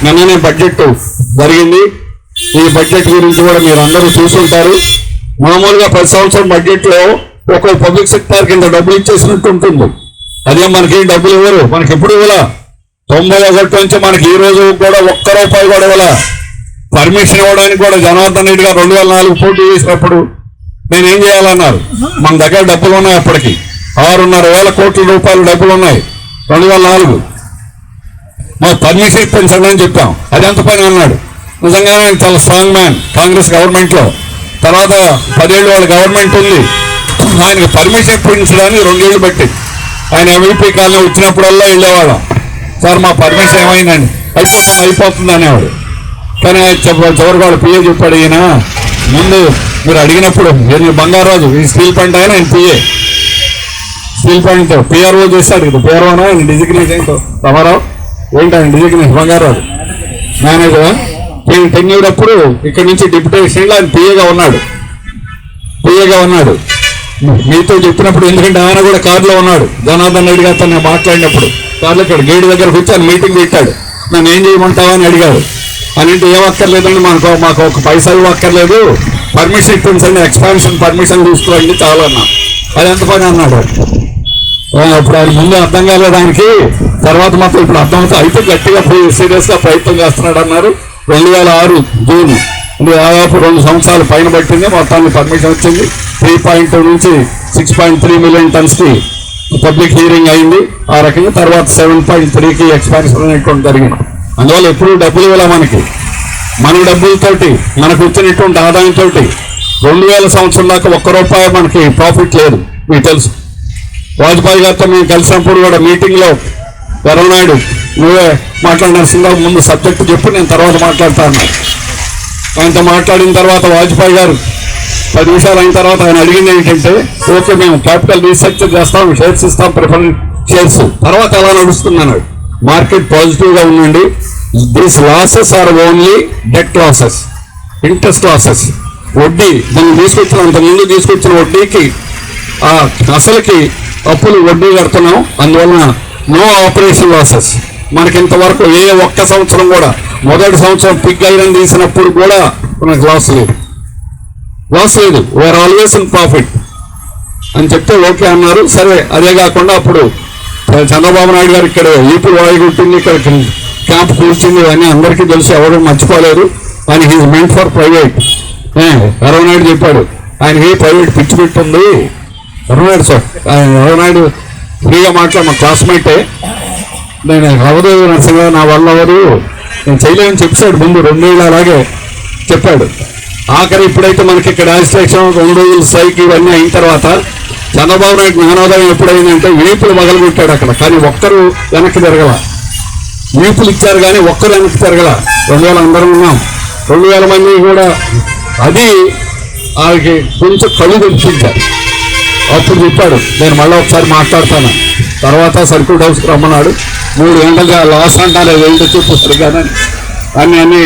నిన్ననే బడ్జెట్ జరిగింది. ఈ బడ్జెట్ గురించి కూడా మీరు అందరూ చూసుంటారు. మామూలుగా 10 సంవత్సరం బడ్జెట్లో ఒక్కో పబ్లిక్ సెక్టార్ కింద డబ్బులు ఇచ్చేసినట్టు ఉంటుంది. అదే మనకి డబ్బులు ఇవ్వరు, మనకి ఎప్పుడు ఇవ్వాల. 91 నుంచి మనకి ఈ రోజు కూడా ఒక్క రూపాయి కూడా ఇవ్వాల. పర్మిషన్ ఇవ్వడానికి కూడా జనార్దన్ రెడ్డి గారు 2004 పోటీ చేసినప్పుడు నేనేం చేయాలన్నారు. మన దగ్గర డబ్బులు ఉన్నాయి, అప్పటికి 6,500 కోట్ల రూపాయలు డబ్బులు ఉన్నాయి 2004. మా పర్మిషన్ ఇప్పించండి అని చెప్పాం. అది ఎంత పని అన్నాడు. నిజంగానే ఆయన చాలా స్ట్రాంగ్ మ్యాన్ కాంగ్రెస్ గవర్నమెంట్లో. తర్వాత 10 ఏళ్ళు వాళ్ళ గవర్నమెంట్ ఉంది. ఆయనకి పర్మిషన్ ఇప్పించడానికి 2 ఏళ్ళు బట్టి ఆయన ఎంఈపీ కాలనీ వచ్చినప్పుడల్లా వెళ్ళేవాళ్ళం. సార్ మా పర్మిషన్ ఏమైందండి, అయిపోతుంది అనేవాడు. కానీ చివరికి వాడు పిఏ చెప్పాడు, ఈయన ముందు మీరు అడిగినప్పుడు నేను బంగారాజు ఈ స్టీల్ ప్లాంట్ ఆయన పిఏ స్టీల్ ప్లాంట్ పిఆర్ఓ చేస్తాడు కదా, పిఆర్ఓనా ఆయన డిజిగ్నేషన్ రామారావు ఏంటి ఆయన డిజిగ్నేషన్ బంగారాజు మేనేజర్. టెన్యూర్ అప్పుడు ఇక్కడి నుంచి డిప్యూటేషన్లో ఆయన పిఏగా ఉన్నాడు. మీతో చెప్పినప్పుడు, ఎందుకంటే ఆయన కూడా కారులో ఉన్నాడు. జనార్దన్ రెడ్డి గారితో నేను మాట్లాడినప్పుడు కార్లో ఇక్కడ గేటు దగ్గరకు వచ్చి ఆయన మీటింగ్ పెట్టాడు. నన్ను ఏం చేయమంటావా అని అడిగాడు. అని అంటే ఏం అక్కర్లేదండి, మాకు ఒక పైసా అక్కర్లేదు, పర్మిషన్ ఇప్పించండి, ఎక్స్పాన్షన్ పర్మిషన్ తీసుకోండి చాలా అన్నా. అది ఎంత పని అన్నాడు. అప్పుడు ఆయన ముందు అర్థం కాలేదు ఆయనకి, తర్వాత మాత్రం ఇప్పుడు అర్థమవుతుంది. అయితే గట్టిగా సీరియస్గా ప్రయత్నం చేస్తున్నాడు అన్నారు. 2006 జూన్ దాదాపు 2 సంవత్సరాలు పైన పట్టింది. మొత్తానికి పర్మిషన్ వచ్చింది. 3.2 నుంచి 6.3 మిలియన్ టన్స్కి పబ్లిక్ హీరింగ్ అయింది. ఆ రకంగా తర్వాత 7.3కి ఎక్స్పాన్షన్ అనేటువంటి జరిగింది. అందువల్ల ఎప్పుడు డబ్బులు ఇవ్వాలి మనకి. మన డబ్బులతోటి మనకు వచ్చినటువంటి ఆదాయంతో 2000 సంవత్సరం దాకా ₹1 మనకి ప్రాఫిట్ లేదు. మీకు తెలుసు. వాజ్పేయి గారితో మేము కలిసినప్పుడు కూడా మీటింగ్లో ఎర్రనాయుడు నువ్వే మాట్లాడిన ముందు సబ్జెక్టు చెప్పు, నేను తర్వాత మాట్లాడతాను. ఆయనతో మాట్లాడిన తర్వాత వాజ్పేయి గారు 10 నిమిషాలు అయిన తర్వాత ఆయన అడిగింది ఏంటంటే, ఓకే మేము క్యాపిటల్ రీస్ట్రక్చర్ చేస్తాం, షేర్స్ ఇస్తాం, ప్రిఫరెన్స్ షేర్స్, తర్వాత ఎలా నడుస్తుంది అన్నాడు. మార్కెట్ పాజిటివ్గా ఉండండి. These losses are only debt losses, interest losses. వడ్డీ మనం అంతకుముందు తీసుకొచ్చిన వడ్డీకి అసలుకి అప్పులు వడ్డీ కడుతున్నాం. అందువలన నో ఆపరేషన్ లాసెస్. మనకి ఇంతవరకు ఒక్క సంవత్సరం కూడా, మొదటి సంవత్సరం పిగ్ ఐరన్ తీసినప్పుడు కూడా మనకు లాస్ లేదు. వీఆర్ ఆల్వేస్ ఇన్ ప్రాఫిట్ అని చెప్తే ఓకే అన్నారు. సరే, అదే కాకుండా అప్పుడు చంద్రబాబు నాయుడు గారు ఇక్కడ ఈపు వాయుగుట్టింది, ఇక్కడ క్యాంప్ కూర్చుంది, అని అందరికీ తెలుసు, ఎవరు మర్చిపోలేదు. ఆయన he's meant for private. Yerrannaidu చెప్పాడు ఆయనకి ప్రైవేట్ పిచ్చి పెట్టుంది. ఎర్రనాయుడు ఫ్రీగా మా క్లాస్మేటే, నేను అవదు నరసింహ నా వల్ల అవ్వదు, నేను చేయలేమని చెప్పాడు ముందు 2 ఏళ్ళు అలాగే చెప్పాడు. ఆఖరి ఇప్పుడైతే మనకి ఇక్కడ రిజిస్ట్రేషన్ 2 రోజులు స్ట్రైక్ ఇవన్నీ అయిన తర్వాత చంద్రబాబు నాయుడు జ్ఞానోదయం ఎప్పుడైందంటే వీపులు మొదలుపెట్టాడు అక్కడ. కానీ ఒక్కరు వెనక్కి తిరగల. వీపులు ఇచ్చారు కానీ ఒక్కరు వెనక్కి తిరగల. 2000 అందరం ఉన్నాం, 2000 మంది కూడా. అది వాళ్ళకి కొంచెం కళ్ళు తెప్పించారు. అప్పుడు చెప్పాడు నేను మళ్ళీ ఒకసారి మాట్లాడతాను. తర్వాత సర్క్యూట్ హౌస్కి రమ్మన్నాడు. 3 గంటలుగా లాస్ అంటారు, ఏంటో చూపిస్తారు కానీ అన్ని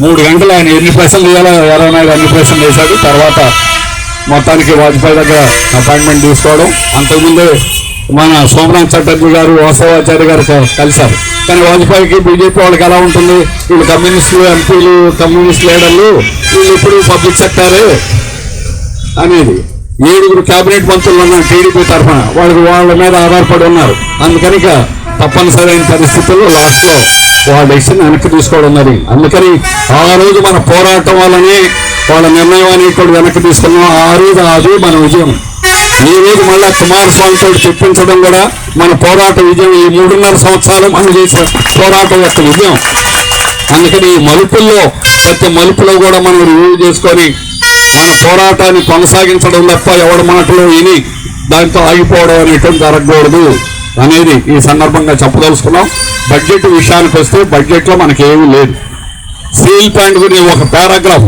3 గంటలు ఆయన ఎన్ని ప్రశ్నలు చేయాలో ఎర్రనాయుడు అన్ని ప్రశ్నలు చేశాడు. తర్వాత మొత్తానికి వాజ్పేయి దగ్గర అపాయింట్మెంట్ తీసుకోవడం. అంతకుముందే మన సోమనాథ్ చటర్జీ గారు, వాసవాచార్య గారు కలిశారు. కానీ వాజ్పేయికి బీజేపీ వాళ్ళకి ఎలా ఉంటుంది, వీళ్ళు కమ్యూనిస్టులు, ఎంపీలు, కమ్యూనిస్ట్ లీడర్లు, వీళ్ళు ఇప్పుడు పబ్లిక్ సెక్టారే అనేది. 7 క్యాబినెట్ మంత్రులు ఉన్నారు టీడీపీ తరఫున, వాళ్ళ మీద ఆధారపడి ఉన్నారు. అందుకని తప్పనిసరైన పరిస్థితుల్లో లాస్ట్లో వాళ్ళ డెసిషన్ వెనక్కి తీసుకోవడం జరిగింది. అందుకని ఆ రోజు మన పోరాటం వల్లనే వాళ్ళ నిర్ణయం అనేటువంటి వెనక్కి తీసుకున్నాం. ఆ రోజు అది మన విజయం. ఈ రోజు మళ్ళా కుమారస్వామితో చెప్పించడం కూడా మన పోరాట విజయం. ఈ 3.5 సంవత్సరాలు మనం చేసిన పోరాటం యొక్క విజయం. అందుకని ఈ మలుపుల్లో, ప్రతి మలుపులో కూడా మనం రివ్యూ చేసుకొని మన పోరాటాన్ని కొనసాగించడం తప్ప ఎవరి మాటలు విని దాంతో ఆగిపోవడం అనేటువంటి జరగకూడదు అనేది ఈ సందర్భంగా చెప్పదలుచుకున్నాం. బడ్జెట్ విషయానికి వస్తే బడ్జెట్లో మనకి ఏమీ లేదు. స్టీల్ ప్లాంట్ గురించి ఒక పారాగ్రాఫ్,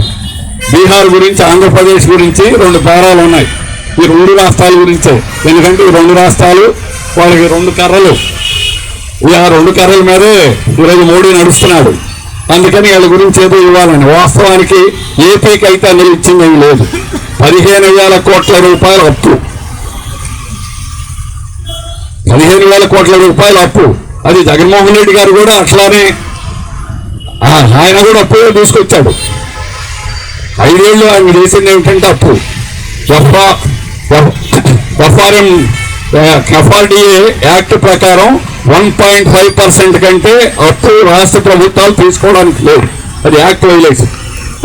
బీహార్ గురించి, ఆంధ్రప్రదేశ్ గురించి 2 పారాలు ఉన్నాయి. ఈ 2 రాష్ట్రాల గురించే. ఎందుకంటే ఈ 2 రాష్ట్రాలు వాళ్ళకి 2 కర్రలు. ఆ 2 కర్రల మీదే ఈరోజు మోడీ నడుస్తున్నాడు. అందుకని వాళ్ళ గురించి ఏదో ఇవ్వాలని. వాస్తవానికి ఏపీకి అయితే అందులో ఇచ్చింది ఏమి లేదు. 15,000 కోట్ల రూపాయల అప్పు, 15,000 కోట్ల రూపాయల అప్పు. అది జగన్మోహన్ రెడ్డి గారు కూడా అట్లానే ఆయన కూడా అప్పుడే తీసుకొచ్చాడు. 5 ఏళ్ళు ఆయన చేసింది ఏమిటంటే అప్పు. ఎఫ్ఆర్డిఏ యాక్ట్ ప్రకారం 1.5% కంటే అప్పు రాష్ట్ర ప్రభుత్వాలు తీసుకోవడానికి లేదు. అది యాక్ట్ వైలేషన్.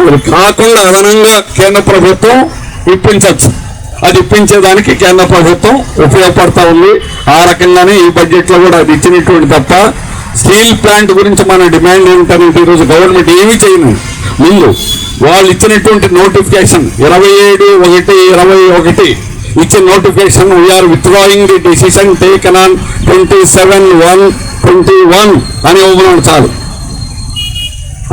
అది కాకుండా అదనంగా కేంద్ర ప్రభుత్వం ఇప్పించవచ్చు. అది ఇప్పించేదానికి కేంద్ర ప్రభుత్వం ఉపయోగపడతా ఉంది. ఆ రకంగానే ఈ బడ్జెట్లో కూడా అది ఇచ్చినటువంటి తప్ప స్టీల్ ప్లాంట్ గురించి మన డిమాండ్ ఏమిటనేది ఈరోజు గవర్నమెంట్ ఏమీ చేయను. ముందు వాళ్ళు ఇచ్చినటువంటి నోటిఫికేషన్ 27/1/21 ఇచ్చిన notification we are withdrawing the decision taken on 27/1/21 అని ఇవ్వమన్నాడు చాలు.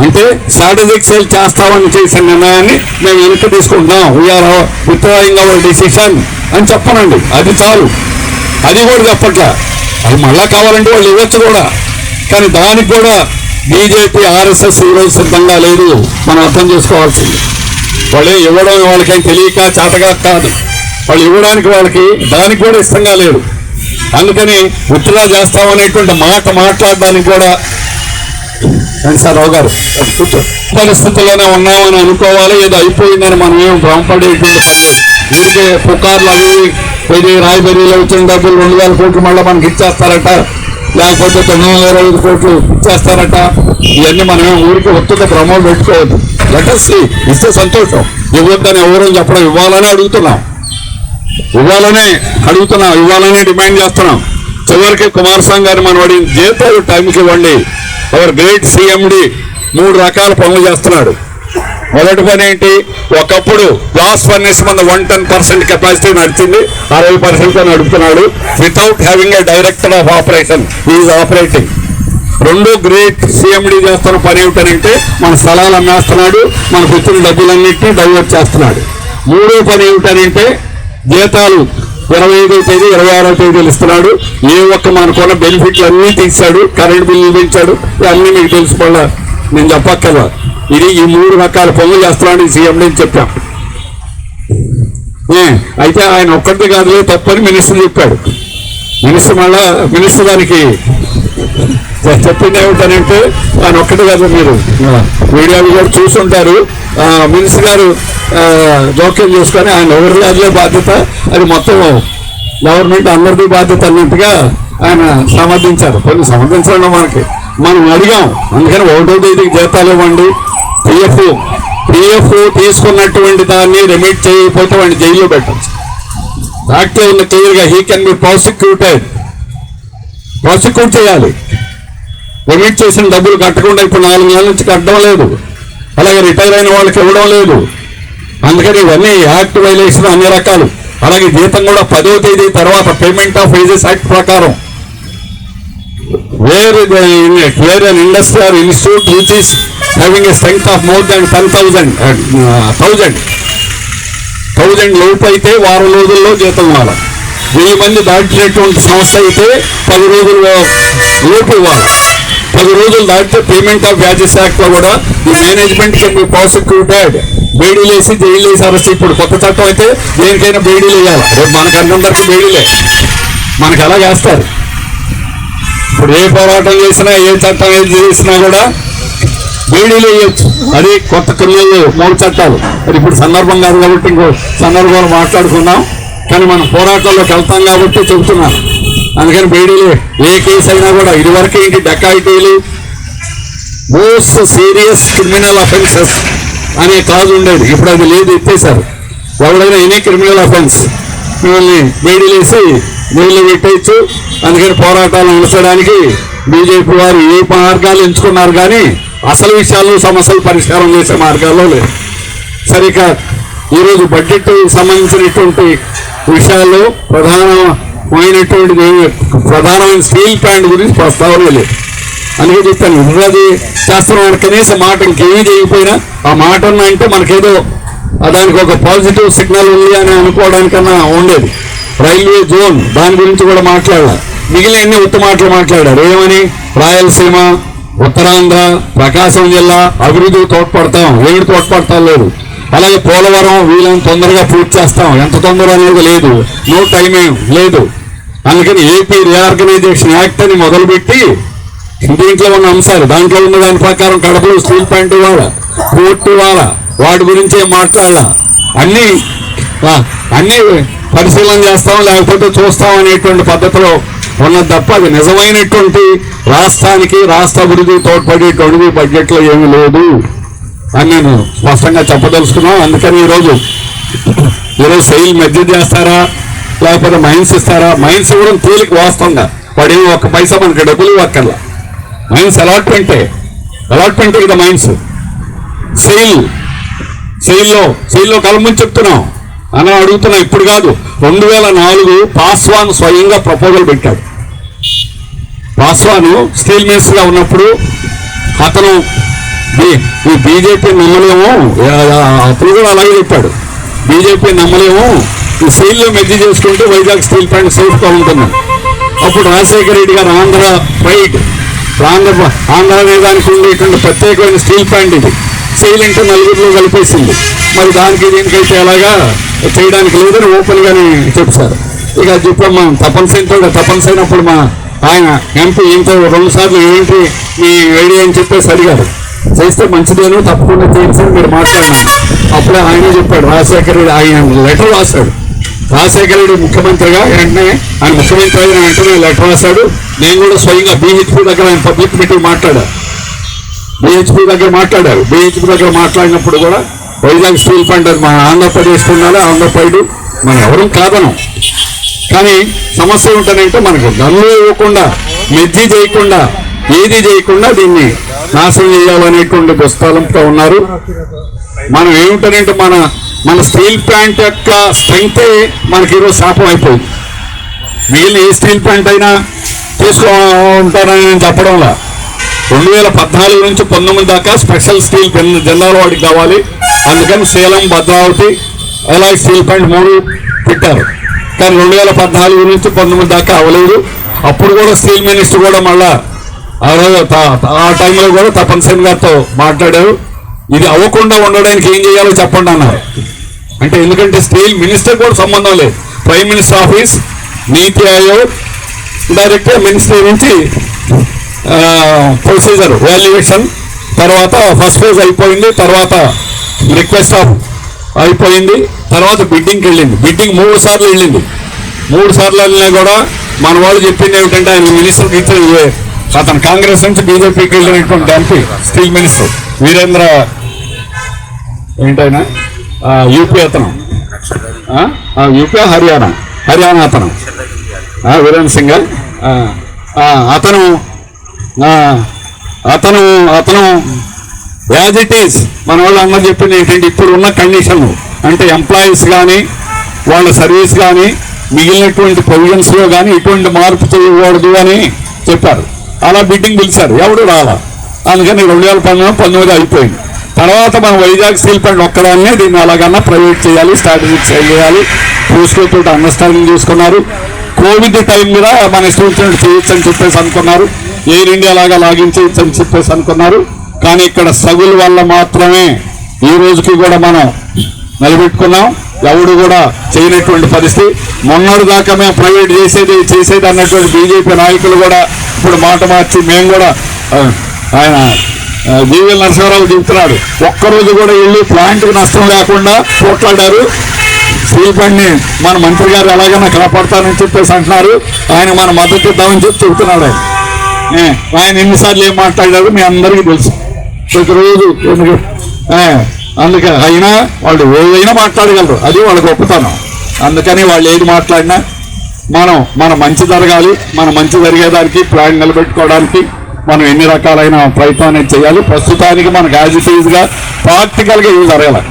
అంటే స్ట్రాటజిక్ సేల్ చేస్తామని చేసిన నిర్ణయాన్ని మేము వెనక్కి తీసుకుంటాం, వీఆర్ విత్డ్రాయింగ్ అవర్ డెసిషన్ అని చెప్పనండి. అది చాలు. అది కూడా చెప్పట్లా. అది మళ్ళా కావాలంటే వాళ్ళు ఇవ్వచ్చు కూడా. కానీ దానికి కూడా బీజేపీ ఆర్ఎస్ఎస్ ఈరోజు సిద్ధంగా లేదు. మనం అర్థం చేసుకోవాల్సింది. వాళ్ళు ఇవ్వడం వాళ్ళకేం తెలియక చేతగా కాదు. వాళ్ళు ఇవ్వడానికి వాళ్ళకి దానికి కూడా ఇష్టంగా లేదు. అందుకని విత్డ్రా చేస్తామనేటువంటి మాట మాట్లాడడానికి కూడా సార్ రావు గారు కూర్చో పరిస్థితుల్లోనే ఉన్నామని అనుకోవాలి. ఏదో అయిపోయిందని మనం ఏం భ్రమపడేటువంటి ఊరికే పుకార్లు అవి ఇది రాయబరీలో వచ్చిన డబ్బులు 2,000 కోట్లు మళ్ళీ మనకి ఇచ్చేస్తారట, లేకపోతే 925 కోట్లు ఇచ్చేస్తారట. ఇవన్నీ మనమే ఊరికి ఒత్తుగా భ్రమలు పెట్టుకోవద్దు. లెటర్స్ ఇస్తే సంతోషం. ఇవ్వద్దని ఎవరో చెప్పడం ఇవ్వాలని అడుగుతున్నాం, ఇవ్వాలని డిమాండ్ చేస్తున్నాం. చివరికి కుమారస్వామి గారు మనం అడిగిన జీతాలు టైంకి ఇవ్వండి. అవర్ గ్రేట్ సిఎండి 3 రకాల పనులు చేస్తున్నాడు. మొదటి పని ఏంటి? ఒకప్పుడు బ్లాస్ట్ ఫర్నేస్ మన 110% కెపాసిటీ నడిచింది, 60% నడుపుతున్నాడు. Without having a director of operation is operating. 2 great CMD చేస్తున్న పని ఏమిటంటే మన స్థలాలు అమ్మేస్తున్నాడు, మనకు వచ్చిన డబ్బులన్నింటినీ డైవర్ట్ చేస్తున్నాడు. 3వ పని ఏమిటంటే జీతాలు 25వ తేదీ 26వ తేదీలు ఇస్తున్నాడు. ఏ ఒక్క మనకున్న బెనిఫిట్లు అన్నీ తీశాడు, కరెంట్ బిల్లు పెంచాడు. అన్నీ మీకు తెలుసుకోవాలా, నేను చెప్పక్కర్లా. ఇది ఈ 3 రకాల పనులు చేస్తున్నాడు ఈ సీఎండి అని చెప్పాం. అయితే ఆయన ఒక్కటి కాదులే తప్పని మినిస్టర్ చెప్పాడు. మినిస్టర్ దానికి చెప్పింది ఏమిటనంటే ఆయన ఒక్కటి కాదు, మీరు వీడియోలు కూడా చూసుంటారు. మినిస్టర్ గారు జోక్యం చేసుకొని ఆయన ఎవరి కాదులే బాధ్యత, అది మొత్తం గవర్నమెంట్ అందరిది బాధ్యత అన్నట్టుగా ఆయన సమర్థించారు. కొన్ని సమర్థించడం మనం అడిగాం. అందుకని 1వ తేదీకి జీతాలు ఇవ్వండి. పిఎఫ్ తీసుకున్నటువంటి దాన్ని రెమిట్ చేయకపోతే వాడిని జైల్లో పెట్టచ్చు. యాక్ట్లో ఉన్న క్లియర్గా హీ కెన్ బి ప్రాసిక్యూట్ చేయాలి. రెమిట్ చేసిన డబ్బులు కట్టకుండా ఇప్పుడు 4 నెలల నుంచి కట్టడం లేదు, అలాగే రిటైర్ అయిన వాళ్ళకి ఇవ్వడం లేదు. అందుకని ఇవన్నీ యాక్ట్ వైలేషన్ అన్ని రకాలు. అలాగే జీతం కూడా 10వ తేదీ తర్వాత పేమెంట్ ఆఫ్ వేజెస్ యాక్ట్ ప్రకారం wear an industry or institute which is having a strength of more than 10,000 లోపు అయితే వారం రోజుల్లో జీతం ఇవ్వాలి. 1000 మంది దాటినటువంటి సంస్థ అయితే 10 రోజుల లోపు ఇవ్వాలి. 10 రోజులు దాటితే పేమెంట్ ఆఫ్ వేజెస్ యాక్ట్ లో కూడా ఈ మేనేజ్మెంట్ కెన్ బి ప్రాసిక్యూటెడ్. బేడీలు వేసి జైలు వేసి అరెస్ట్. ఇప్పుడు కొత్త చట్టం అయితే దేనికైనా బేడీలు వేయాలి. రేపు మనకు అందరికీ బేడీలే, మనకు అలా చేస్తారు. ఇప్పుడు ఏ పోరాటం చేసినా ఏ చట్టం ఏది చేసినా కూడా బేడీలు వేయచ్చు. అది కొత్త క్రిమినల్ 3 చట్టాలు. అది ఇప్పుడు సందర్భం కాదు కాబట్టి ఇంకో సందర్భంలో మాట్లాడుకున్నాం. కానీ మనం పోరాటంలోకి వెళ్తాం కాబట్టి చెబుతున్నాం. అందుకని బేడీలు ఏ కేసు అయినా కూడా ఇదివరకు ఏంటి డకాయిటీలు మోస్ట్ సీరియస్ క్రిమినల్ అఫెన్సెస్ అనే క్లాజ్ ఉండేది. ఇప్పుడు అది లేదు, ఎత్తేసారు. ఎవరైనా ఎనీ క్రిమినల్ అఫెన్స్ మిమ్మల్ని బేడీలు వేసి జైల్లో పెట్టేయచ్చు. అందుకని పోరాటాలు నడచడానికి బీజేపీ వారు ఏ మార్గాలు ఎంచుకున్నారు కానీ అసలు విషయాల్లో సమస్యలు పరిష్కారం చేసే మార్గాల్లో లేదు. సరిగ్గా ఈరోజు బడ్జెట్ సంబంధించినటువంటి విషయాల్లో ప్రధానమైన స్టీల్ ప్లాంట్ గురించి ప్రస్తావన లేదు. అందుకే చెప్పాను, అది చేస్తున్నాం కనీసం మాట ఇంకేమీ చేయకపోయినా ఆ మాట అంటే మనకేదో దానికి ఒక పాజిటివ్ సిగ్నల్ ఉంది అని అనుకోవడానికన్నా ఉండేది. రైల్వే జోన్ దాని గురించి కూడా మాట్లాడాలి. మిగిలిన ఉత్త మాటలు మాట్లాడారు. ఏమని? రాయలసీమ, ఉత్తరాంధ్ర, ప్రకాశం జిల్లా అభివృద్ధికి తోడ్పడతాం. ఏమిటి తోడ్పడతాం లేదు. అలాగే పోలవరం వీళ్ళని తొందరగా పూర్తి చేస్తాం. ఎంత తొందర అనేది లేదు, నో టైం ఏం లేదు. అందుకని ఏపీ రీఆర్గనైజేషన్ యాక్ట్ అని మొదలుపెట్టి దీంట్లో ఉన్న అంశాలు, దాంట్లో ఉన్న దాని ప్రకారం కడపలో స్టీల్ ప్లాంట్ ఇవ్వాలా, పోర్టు ఇవ్వాలా, వాటి గురించి ఏం మాట్లాడాలా, అన్నీ పరిశీలన చేస్తాం లేకపోతే చూస్తాం అనేటువంటి పద్ధతిలో ఉన్నది తప్ప అది నిజమైనటువంటి రాష్ట్రానికి రాష్ట్ర అభివృద్ధి తోడ్పడేటువంటి బడ్జెట్లో ఏమీ లేదు అని నేను స్పష్టంగా చెప్పదలుచుకున్నాం. అందుకని ఈరోజు సెయిల్ మెర్జ్ చేస్తారా లేకపోతే మైన్స్ ఇస్తారా? మైన్స్ ఇవ్వడం తేలిక వాస్తవంగా, వాడు ఏమి ఒక్క పైసా మనకి డబ్బులు ఇవ్వక్కర్లా. మైన్స్ అలాట్మెంటే కదా మైన్స్. సెయిల్లో కలమని చెప్తున్నాం అని అడుగుతున్నాం. ఇప్పుడు కాదు, 2004 పాస్వాన్ స్వయంగా ప్రపోజల్ పెట్టాడు. పాస్వాన్ స్టీల్ మినిస్టర్గా ఉన్నప్పుడు అతను ఈ బీజేపీ నమ్మలేమో, అతను కూడా అలాగే చెప్పాడు, బీజేపీ నమ్మలేమో, ఈ సెయిల్లో మెర్జ్ చేసుకుంటే వైజాగ్ స్టీల్ ప్లాంట్ సేఫ్గా ఉంటుంది. అప్పుడు రాజశేఖర రెడ్డి గారు ఆంధ్ర ప్రైడ్, ఆంధ్ర అనే దానికి ఉండేటువంటి ప్రత్యేకమైన స్టీల్ ప్లాంట్ ఇది. సెయిల్ అంటే నలుగురిలో కలిపేసింది. మరి దానికి దీనికైతే ఎలాగా చేయడానికి లేదని ఓపెన్గానే చెప్పారు. ఇక చెప్పాం మనం తప్పనిసైనప్పుడు మా ఆయన ఎంపీ ఇంకో 2 సార్లు ఏంటి మీ ఐడియా అని చెప్పేసి అడిగారు. చేస్తే మంచిదేను, తప్పకుండా చేసి మీరు మాట్లాడినాను. అప్పుడే ఆయన చెప్పాడు, రాజశేఖర రెడ్డి ఆయన లెటర్ రాశాడు. రాజశేఖర రెడ్డి ముఖ్యమంత్రిగా వెంటనే ఆయన ముఖ్యమంత్రి అయిన వెంటనే లెటర్ రాశాడు. నేను కూడా స్వయంగా బీహెచ్పీ దగ్గర ఆయన పబ్లిక్ మీటింగ్ మాట్లాడారు. బీహెచ్పీ దగ్గర మాట్లాడినప్పుడు కూడా వైజాగ్ స్టీల్ ప్లాంట్ అది మన ఆంధ్రప్రదేశ్ ఉండాలి, ఆంధ్రప్రదేశ్ మనం ఎవరూ కాదనం. కానీ సమస్య ఏమిటంటే మనకు గన్ను ఇవ్వకుండా, మెర్జీ చేయకుండా, ఏది చేయకుండా దీన్ని నాశనం చేయాలనేటువంటి దుస్తలంతో ఉన్నారు. మనం ఏమిటంటే మన స్టీల్ ప్లాంట్ యొక్క స్ట్రెంగ్తే మనకి ఈరోజు శాపం అయిపోయింది. మిగిలిన ఏ స్టీల్ ప్లాంట్ అయినా తీసుకుంటారని నేను చెప్పడంలా. 2014 నుంచి 19 దాకా స్పెషల్ స్టీల్ జిల్లాల వాడికి కావాలి. అందుకని సేలం, భద్రావతి, అలాగే స్టీల్ ప్లాంట్ 3 పెట్టారు. కానీ 2014 నుంచి 19 దాకా అవ్వలేదు. అప్పుడు కూడా స్టీల్ మినిస్టర్ కూడా మళ్ళా ఆ టైంలో కూడా తపన్ గారితో మాట్లాడారు. ఇది అవ్వకుండా ఉండడానికి ఏం చేయాలో చెప్పండి అన్నారు. అంటే ఎందుకంటే స్టీల్ మినిస్టర్ కూడా సంబంధం లేదు. ప్రైమ్ మినిస్టర్ ఆఫీస్, నీతి ఆయోగ్, డైరెక్ట్గా మినిస్ట్రీ నుంచి ప్రొసీజర్ వాల్యుయేషన్, తర్వాత ఫస్ట్ ఫేజ్ అయిపోయింది, తర్వాత రిక్వెస్ట్ ఆఫ్ అయిపోయింది, తర్వాత బిడ్డింగ్కి వెళ్ళింది. బిడ్డింగ్ 3 సార్లు వెళ్ళింది. 3 సార్లు వెళ్ళినా కూడా మన వాళ్ళు చెప్పింది ఏమిటంటే ఆయన మినిస్టర్కి ఇచ్చే అతను కాంగ్రెస్ నుంచి బీజేపీకి వెళ్ళినటువంటి ఎంపీ స్టీల్ మినిస్టర్ వీరేంద్ర ఏంటైనా యూపీ అతను, యూపీ హర్యానా అతను వీరేంద్ర సింగ్ అతను యాజ్ ఇట్ ఈస్ మన వాళ్ళు అందరూ చెప్పింది ఏంటంటే ఇప్పుడు ఉన్న కండిషన్ అంటే ఎంప్లాయీస్ కానీ వాళ్ళ సర్వీస్ కానీ మిగిలినటువంటి ప్రొవిజన్స్లో కానీ ఇటువంటి మార్పు చేయకూడదు అని చెప్పారు. అలా బిడ్డింగ్ పిలిచారు, ఎవడు రాలా. అందుకని 2019 అయిపోయింది. తర్వాత మనం వైజాగ్ స్టీల్ ప్లాంట్ ఒక్కదాన్నే దీన్ని అలాగన్నా ప్రైవేట్ చేయాలి, స్ట్రాటజిక్ సేల్ చేయాలి, పోస్టులతో అండర్స్టాండింగ్ చేసుకున్నారు. కోవిడ్ టైం మీద మన స్టూడెంట్ చేయొచ్చు అని చెప్పేసి అనుకున్నారు. ఎయిర్ ఇండియా లాగా లాగిన్ చేయొచ్చు అని చెప్పేసి అనుకున్నారు. కానీ ఇక్కడ స్ట్రగుల్ వల్ల మాత్రమే ఈ రోజుకి కూడా మనం నిలబెట్టుకున్నాం. ఎవడు కూడా చేయనటువంటి పరిస్థితి. మొన్నటి దాకా మేము ప్రైవేట్ చేసేది అన్నటువంటి బీజేపీ నాయకులు కూడా ఇప్పుడు మాట మార్చి మేము కూడా ఆయన జీవీఎల్ నరసింహారావు చెప్తున్నాడు, ఒక్కరోజు కూడా వెళ్ళి ప్లాంట్కి నష్టం లేకుండా పోట్లాడారు. స్టీల్ ప్లాంట్ని మన మంత్రి గారు ఎలాగైనా కాపాడుతానని చెప్పేసి అంటున్నారు. ఆయన మన మద్దతు ఇద్దామని చెప్తున్నాడు. ఆయన ఎన్నిసార్లు ఏం మాట్లాడారు మీ అందరికీ తెలుసు. ప్రతిరోజు అందుకే అయినా వాళ్ళు ఏదైనా మాట్లాడగలరు, అది వాళ్ళ గొప్పతనం. అందుకని వాళ్ళు ఏది మాట్లాడినా మన మంచి జరగాలి, మన మంచి జరిగేదానికి ప్లాన్ నిలబెట్టుకోవడానికి మనం ఎన్ని రకాలైన ప్రయత్నాన్ని చేయాలి. ప్రస్తుతానికి మనకు యాజ్ ఇట్ ఈజ్గా ప్రాక్టికల్గా ఇవి జరగాలి.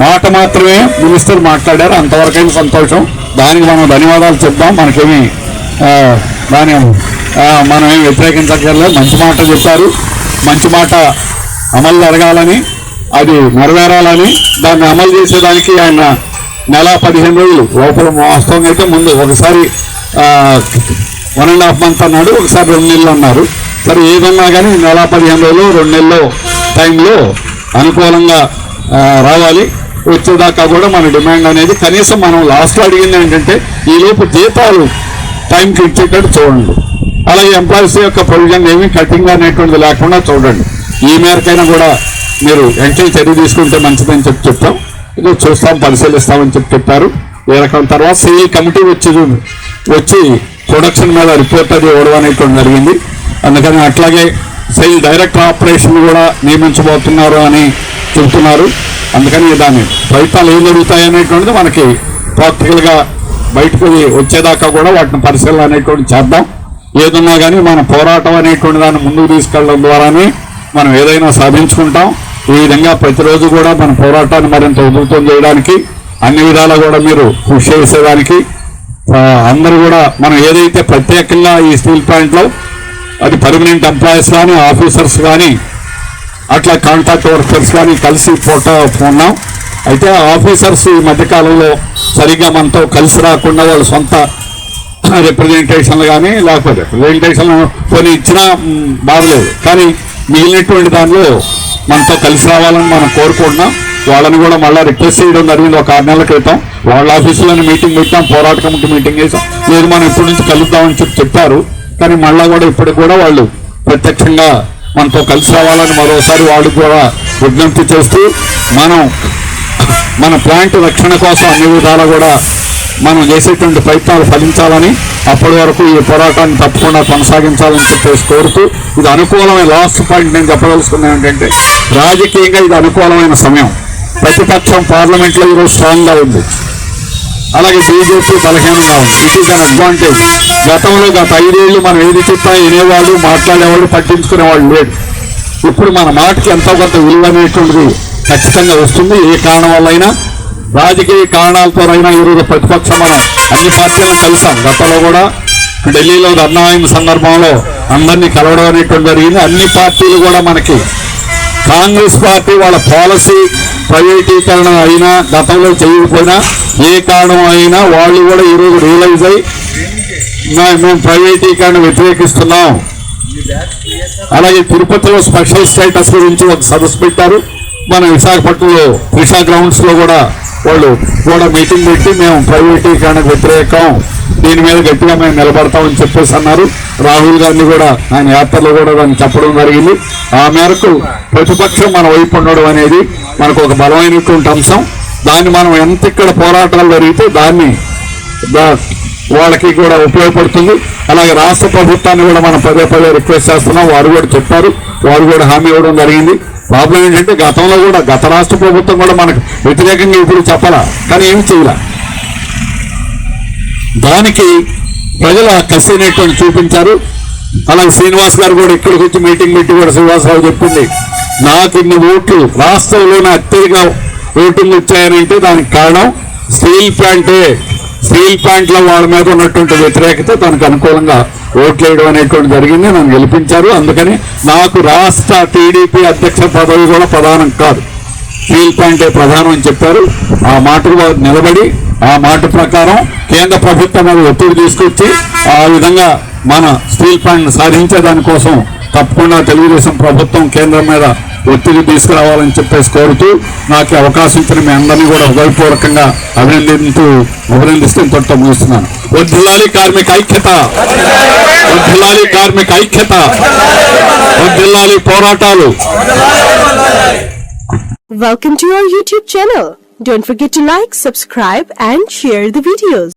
మాట మాత్రమే మినిస్టర్ మాట్లాడారు, అంతవరకైనా సంతోషం. దానికి మనం ధన్యవాదాలు చెప్దాం. మనకేమి మనం ఏమి వ్యతిరేకించగలలేదు. మంచి మాట చెప్పారు. మంచి మాట అమలు జరగాలని, అది నెరవేరాలని, దాన్ని అమలు చేసేదానికి ఆయన 15 రోజులు లోపల వాస్తవంగా అయితే ముందు ఒకసారి 1.5 months అన్నాడు, ఒకసారి 2 నెలలు అన్నారు. సరే ఏదన్నా కానీ 15 రోజులు 2 నెలలు టైంలో అనుకూలంగా రావాలి. వచ్చేదాకా కూడా మన డిమాండ్ అనేది కనీసం మనం లాస్ట్లో అడిగింది ఏంటంటే ఈలోపు జీతాలు టైంకి ఇచ్చేటట్టు చూడండి. అలాగే ఎంప్లాయీస్ యొక్క ప్రొవిజన్ ఏమీ కటింగ్ అనేటువంటిది లేకుండా చూడండి. ఈ మేరకైనా కూడా మీరు వెంటనే చర్య తీసుకుంటే మంచిదని చెప్తాం. ఇది చూస్తాం, పరిశీలిస్తామని చెప్పారు. ఏ రకం తర్వాత సిఐ కమిటీ వచ్చి ప్రొడక్షన్ మీద రిపోర్ట్ అది ఇవ్వడం అనేటువంటి జరిగింది. అందుకని అట్లాగే సెల్ డైరెక్టర్ ఆపరేషన్ కూడా నియమించబోతున్నారు అని చెబుతున్నారు. అందుకని దాని ఫలితాలు ఏం జరుగుతాయి అనేటువంటిది మనకి ప్రాక్టికల్గా బయటకు వచ్చేదాకా కూడా వాటిని పరిశీలన అనేటువంటి చేద్దాం. ఏదన్నా కానీ మన పోరాటం అనేటువంటి దాన్ని ముందుకు తీసుకెళ్ళడం ద్వారానే మనం ఏదైనా సాధించుకుంటాం. ఈ విధంగా ప్రతిరోజు కూడా మన పోరాటాన్ని మరింత ఉధృతం చేయడానికి అన్ని విధాలా కూడా మీరు కృషి చేసేదానికి అందరూ కూడా మనం ఏదైతే ప్రత్యేకంగా ఈ స్టీల్ ప్లాంట్లో అది పర్మనెంట్ ఎంప్లాయీస్ కానీ ఆఫీసర్స్ కానీ అట్లా కాంట్రాక్ట్ వర్కర్స్ కానీ కలిసి ఉన్నాం. అయితే ఆఫీసర్స్ ఈ మధ్యకాలంలో సరిగ్గా మనతో కలిసి రాకుండా వాళ్ళ సొంత రిప్రజెంటేషన్లు కానీ లేకపోతే రిప్రజెంటేషన్ కొన్ని ఇచ్చినా బాగలేదు, కానీ మిగిలినటువంటి దానిలో మనతో కలిసి రావాలని మనం కోరుకుంటున్నాం. వాళ్ళని కూడా మళ్ళీ రిక్వెస్ట్ చేయడం జరిగింది. ఒక 6 నెలల క్రితం వాళ్ళ ఆఫీసులోనే మీటింగ్ పెట్టాం, పోరాట కమిటీ మీటింగ్ చేసాం. లేదు మనం ఇప్పటి నుంచి కలుద్దామని చెప్పారు, కానీ మళ్ళీ కూడా ఇప్పటికి కూడా వాళ్ళు ప్రత్యక్షంగా మనతో కలిసి రావాలని మరోసారి వాళ్ళు కూడా విజ్ఞప్తి చేస్తూ మన ప్లాంట్ రక్షణ కోసం అన్ని విధాలా కూడా మనం చేసేటువంటి ప్రయత్నాలు ఫలించాలని, అప్పటి వరకు ఈ పోరాటాన్ని తప్పకుండా కొనసాగించాలని చెప్పేసి కోరుతూ, ఇది అనుకూలమైన లాస్ట్ పాయింట్ నేను చెప్పదలుచుకున్నాను ఏంటంటే, రాజకీయంగా ఇది అనుకూలమైన సమయం. ప్రతిపక్షం పార్లమెంట్లో ఈరోజు స్ట్రాంగ్గా ఉంది, అలాగే బీజేపీ బలహీనంగా ఉంది. It is an advantage. గతంలో గత 5 ఏళ్ళు మనం ఏది చెప్పా వినేవాళ్ళు, మాట్లాడేవాళ్ళు, పట్టించుకునేవాళ్ళు లేడు. ఇప్పుడు మన మాటకి ఎంతో కొంత విలువ అనేటువంటిది ఖచ్చితంగా వస్తుంది. ఏ కారణం వల్లైనా, రాజకీయ కారణాలతోనైనా ఈరోజు ప్రతిపక్షం మనం అన్ని పార్టీలను కలిసాం. గతంలో కూడా ఢిల్లీలో ధర్నా అయిన సందర్భంలో అందరినీ కలవడం అనేటువంటి జరిగింది. అన్ని పార్టీలు కూడా మనకి కాంగ్రెస్ పార్టీ వాళ్ళ పాలసీ ప్రైవేటీకరణ అయినా గతంలో చేయకపోయినా ఏ కారణం అయినా వాళ్ళు కూడా ఈరోజు రియలైజ్ అయ్యి మేము ప్రైవేటీకరణ వ్యతిరేకిస్తున్నాం. అలాగే తిరుపతిలో స్పెషల్ స్టేటస్ గురించి ఒక సదస్సు పెట్టారు. మన విశాఖపట్నంలో త్రిషా గ్రౌండ్స్లో కూడా వాళ్ళు కూడా మీటింగ్ పెట్టి మేము ప్రైవేటీకరణకు వ్యతిరేకం, దీని మీద గట్టిగా మేము నిలబడతామని చెప్పేసి అన్నారు. రాహుల్ గాంధీ కూడా ఆయన యాత్రలో కూడా దాన్ని చెప్పడం జరిగింది. ఆ మేరకు ప్రతిపక్షం మన వైపు ఉండడం అనేది మనకు ఒక బలమైనటువంటి అంశం. దాన్ని మనం ఎంత ఇక్కడ పోరాటాలు జరిగితే దాన్ని వాళ్ళకి కూడా ఉపయోగపడుతుంది. అలాగే రాష్ట్ర ప్రభుత్వాన్ని కూడా మనం పదే రిక్వెస్ట్ చేస్తున్నాం. వారు కూడా చెప్పారు, వారు కూడా హామీ ఇవ్వడం జరిగింది. ప్రాబ్లం ఏంటంటే గతంలో కూడా గత రాష్ట్ర ప్రభుత్వం కూడా మనకు వ్యతిరేకంగా ఇప్పుడు చెప్పాలా, కానీ ఏమి చేయాల. దానికి ప్రజలు కసి అనేటువంటి చూపించారు. అలాగే శ్రీనివాస్ గారు కూడా ఇక్కడికి వచ్చి మీటింగ్ పెట్టి కూడా శ్రీనివాసరావు చెప్పింది, నాకు ఇన్ని ఓట్లు రాష్ట్రంలోనే అత్యధిక ఓటింగ్ వచ్చాయనంటే దానికి కారణం స్టీల్ ప్లాంట్లో వాళ్ళ మీద ఉన్నటువంటి వ్యతిరేకత తనకు అనుకూలంగా ఓట్లు వేయడం అనేటువంటి జరిగింది. నన్ను గెలిపించారు. అందుకని నాకు రాష్ట్ర టీడీపీ అధ్యక్ష పదవి కూడా ప్రధానం కాదు, స్టీల్ ప్లాంటే ప్రధానం అని చెప్పారు. ఆ మాటకు నిలబడి ఆ మాట ప్రకారం కేంద్ర ప్రభుత్వం మీద ఒత్తిడి తీసుకొచ్చి ఆ విధంగా మన స్టీల్ ప్లాంట్ సాధించే దానికోసం తప్పకుండా తెలుగుదేశం ప్రభుత్వం కేంద్రం మీద ఒత్తిడి తీసుకురావాలని చెప్పేసి కోరుతూ నాకు అవకాశం ఇచ్చిన మీ అందరినీ కూడా హృదయపూర్వకంగా అభినందిస్తూ ఇంతటితో ముగిస్తున్నాను. వర్ధిల్లాలి కార్మిక ఐక్యత, వర్ధిల్లాలి కార్మిక ఐక్యత, వర్ధిల్లాలి పోరాటాలు. Welcome to our YouTube channel. Don't forget to like, subscribe and share the videos.